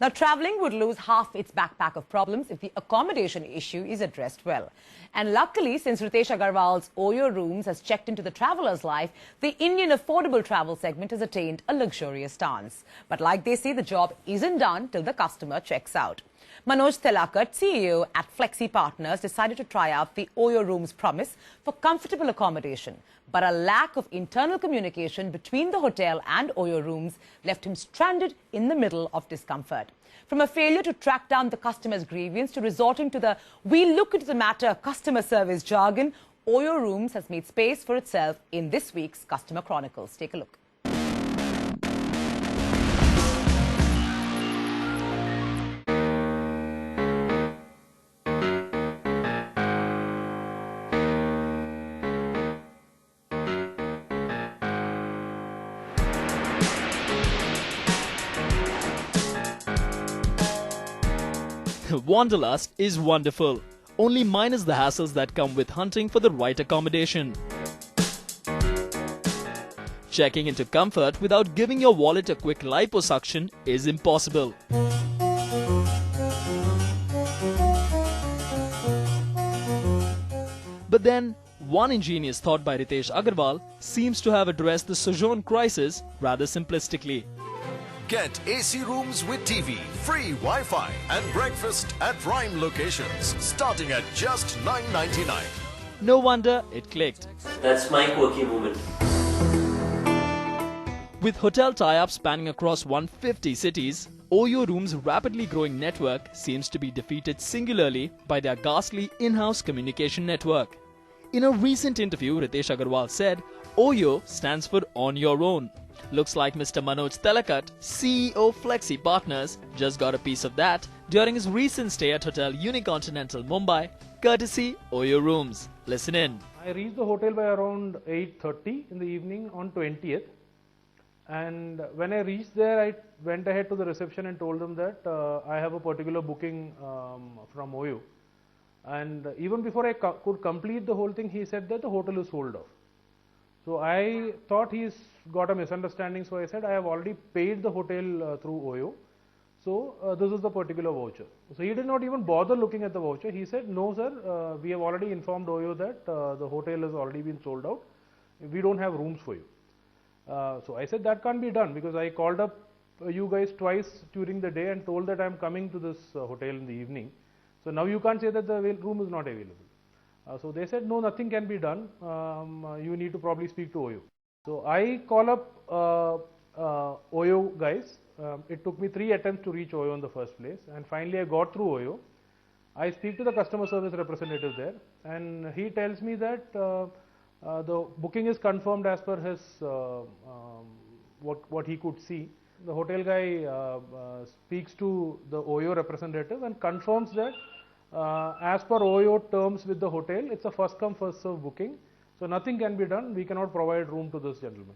Now, travelling would lose half its backpack of problems if the accommodation issue is addressed well. And luckily, since Ritesh Agarwal's OYO Rooms has checked into the traveller's life, the Indian affordable travel segment has attained a luxurious stance. But like they say, the job isn't done till the customer checks out. Manoj Telakat, CEO at Flexi Partners, decided to try out the OYO Rooms promise for comfortable accommodation. But a lack of internal communication between the hotel and OYO Rooms left him stranded in the middle of discomfort. From a failure to track down the customer's grievance to resorting to the "we look into the matter" customer service jargon, OYO Rooms has made space for itself in this week's Customer Chronicles. Take a look. Wanderlust is wonderful, only minus the hassles that come with hunting for the right accommodation. Checking into comfort without giving your wallet a quick liposuction is impossible. But then, one ingenious thought by Ritesh Agarwal seems to have addressed the sojourn crisis rather simplistically. Get AC rooms with TV, free Wi-Fi and breakfast at prime locations starting at just $9.99. No wonder it clicked. That's my quirky moment. With hotel tie-ups spanning across 150 cities, OYO Rooms' rapidly growing network seems to be defeated singularly by their ghastly in-house communication network. In a recent interview, Ritesh Agarwal said, OYO stands for On Your Own. Looks like Mr. Manoj Telakat, CEO Flexi Partners, just got a piece of that during his recent stay at Hotel Unicontinental Mumbai, courtesy OYO Rooms. Listen in. I reached the hotel by around 8:30 in the evening on 20th. And when I reached there, I went ahead to the reception and told them that I have a particular booking from OYO. And even before I could complete the whole thing, he said that the hotel is sold off. So I thought he's got a misunderstanding, so I said I have already paid the hotel through OYO. So this is the particular voucher. So he did not even bother looking at the voucher. He said, no sir, we have already informed OYO that the hotel has already been sold out. We don't have rooms for you. So I said that can't be done, because I called up you guys twice during the day and told that I am coming to this hotel in the evening. So now you can't say that the room is not available. So they said, no, nothing can be done. You need to probably speak to OYO. So I call up OYO guys. It took me 3 attempts to reach OYO in the first place. And finally I got through OYO. I speak to the customer service representative there. And he tells me that the booking is confirmed as per his what he could see. The hotel guy speaks to the OYO representative and confirms that as per OYO terms with the hotel, it's a first come first serve booking, so nothing can be done. We cannot provide room to this gentleman.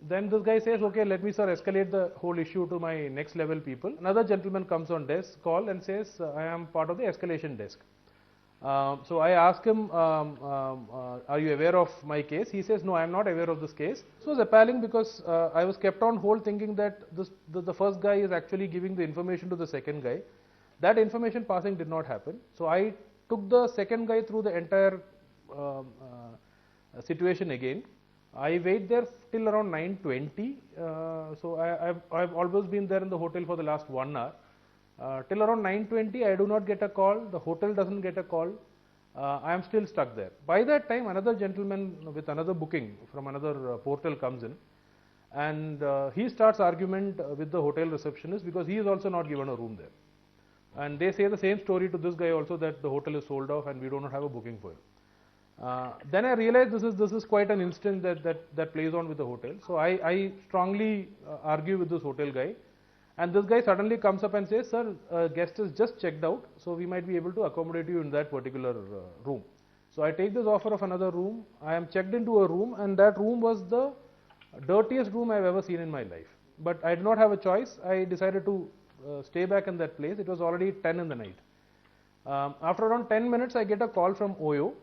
Then this guy says, okay, let me sir escalate the whole issue to my next level people. Another gentleman comes on desk call and says, I am part of the escalation desk. So I ask him, are you aware of my case? He says, no, I am not aware of this case. This was appalling, because I was kept on hold thinking that the first guy is actually giving the information to the second guy. That information passing did not happen. So I took the second guy through the entire situation again. I wait there till around 9:20. So I've always been there in the hotel for the last 1 hour. Till around 9:20, I do not get a call. The hotel doesn't get a call. I am still stuck there. By that time, another gentleman with another booking from another portal comes in, and he starts argument with the hotel receptionist, because he is also not given a room there. And they say the same story to this guy also, that the hotel is sold off and we do not have a booking for him. Then I realized this is quite an instance that plays on with the hotel. So I strongly argue with this hotel guy, and this guy suddenly comes up and says, sir, guest is just checked out, so we might be able to accommodate you in that particular room. So I take this offer of another room. I am checked into a room, and that room was the dirtiest room I have ever seen in my life. But I did not have a choice. I decided to stay back in that place. It was already 10 in the night. After around 10 minutes, I get a call from OYO.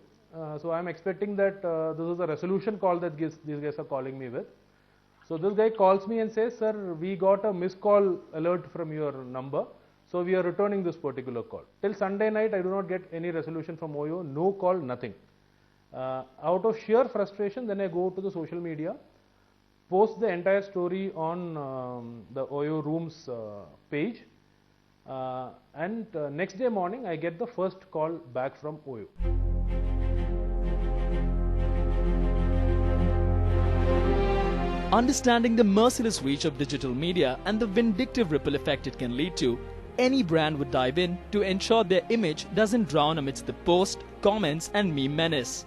So I am expecting that this is a resolution call that these guys are calling me with. So this guy calls me and says, sir, we got a missed call alert from your number. So we are returning this particular call. Till Sunday night, I do not get any resolution from OYO, no call, nothing. Out of sheer frustration, then I go to the social media, post the entire story on the OYO Rooms page, and next day morning, I get the first call back from OYO. Understanding the merciless reach of digital media and the vindictive ripple effect it can lead to, any brand would dive in to ensure their image doesn't drown amidst the post, comments and meme menace.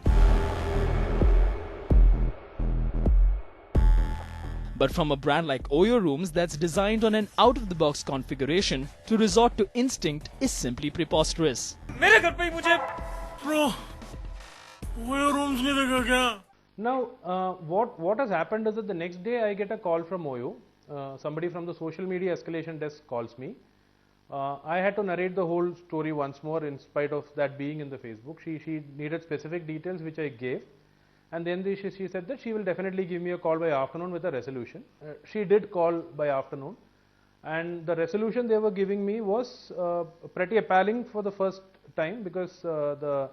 But from a brand like OYO Rooms that's designed on an out-of-the-box configuration, to resort to instinct is simply preposterous. Bro, OYO Rooms नहीं देखा क्या? Now, what has happened is that the next day I get a call from OYO. Somebody from the social media escalation desk calls me. I had to narrate the whole story once more in spite of that being in the Facebook. She needed specific details which I gave, and then she said that she will definitely give me a call by afternoon with a resolution. She did call by afternoon, and the resolution they were giving me was pretty appalling for the first time, because the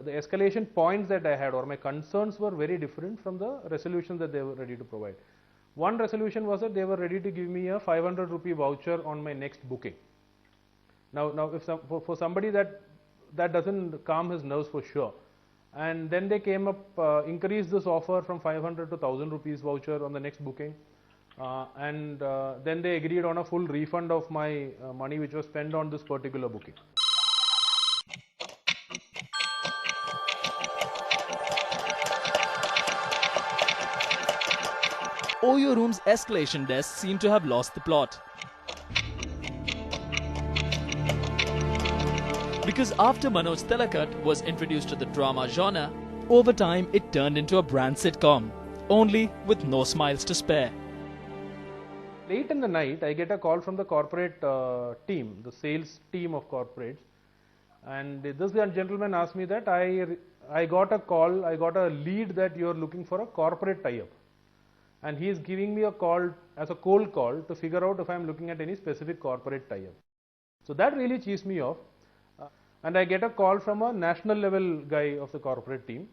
escalation points that I had, or my concerns, were very different from the resolution that they were ready to provide. One resolution was that they were ready to give me a 500 rupee voucher on my next booking. Now if for somebody that doesn't calm his nerves for sure. And then they came up, increased this offer from 500 to 1000 rupees voucher on the next booking. And then they agreed on a full refund of my money which was spent on this particular booking. OYO Rooms' escalation desk seemed to have lost the plot. Because after Manoj Telakat was introduced to the drama genre, over time it turned into a brand sitcom, only with no smiles to spare. Late in the night, I get a call from the corporate team, the sales team of corporates, and this gentleman asked me that I got a call, I got a lead that you are looking for a corporate tie-up. And he is giving me a call as a cold call to figure out if I am looking at any specific corporate tie-up. So that really cheesed me off. And I get a call from a national level guy of the corporate team.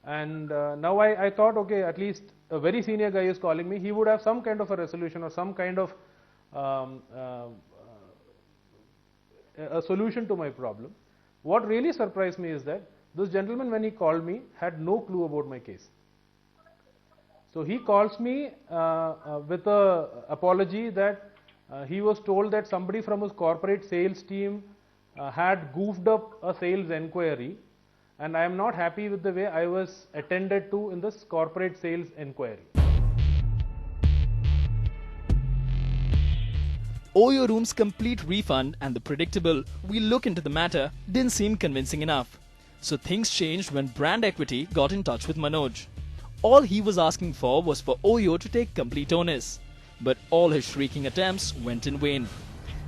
And now I thought, okay, at least a very senior guy is calling me. He would have some kind of a resolution or some kind of a solution to my problem. What really surprised me is that this gentleman, when he called me, had no clue about my case. So he calls me with an apology that he was told that somebody from his corporate sales team had goofed up a sales enquiry, and I am not happy with the way I was attended to in this corporate sales enquiry. OYO Rooms' complete refund and the predictable "we look into the matter" didn't seem convincing enough. So things changed when brand equity got in touch with Manoj. All he was asking for was for OYO to take complete onus. But all his shrieking attempts went in vain.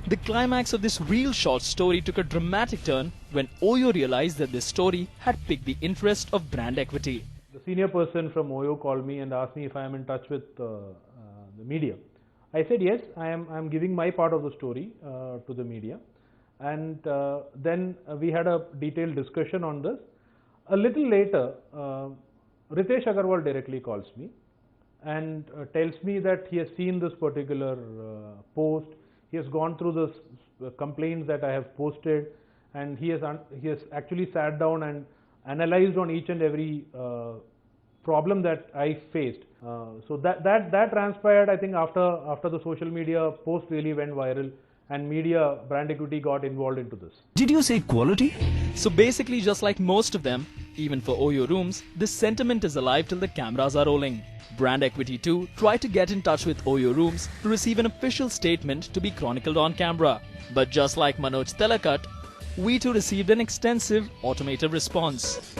The climax of this real short story took a dramatic turn when OYO realized that this story had piqued the interest of brand equity. The senior person from OYO called me and asked me if I am in touch with the media. I said yes, I am giving my part of the story to the media. And then we had a detailed discussion on this. A little later, Ritesh Agarwal directly calls me and tells me that he has seen this particular post. He has gone through the complaints that I have posted, and he has actually sat down and analyzed on each and every problem that I faced. So that transpired, I think, after the social media post really went viral, and media brand equity got involved into this. Did you say quality? So basically, just like most of them, even for OYO Rooms, this sentiment is alive till the cameras are rolling. Brand Equity too tried to get in touch with OYO Rooms to receive an official statement to be chronicled on camera. But just like Manoj Telakat, we too received an extensive automated response.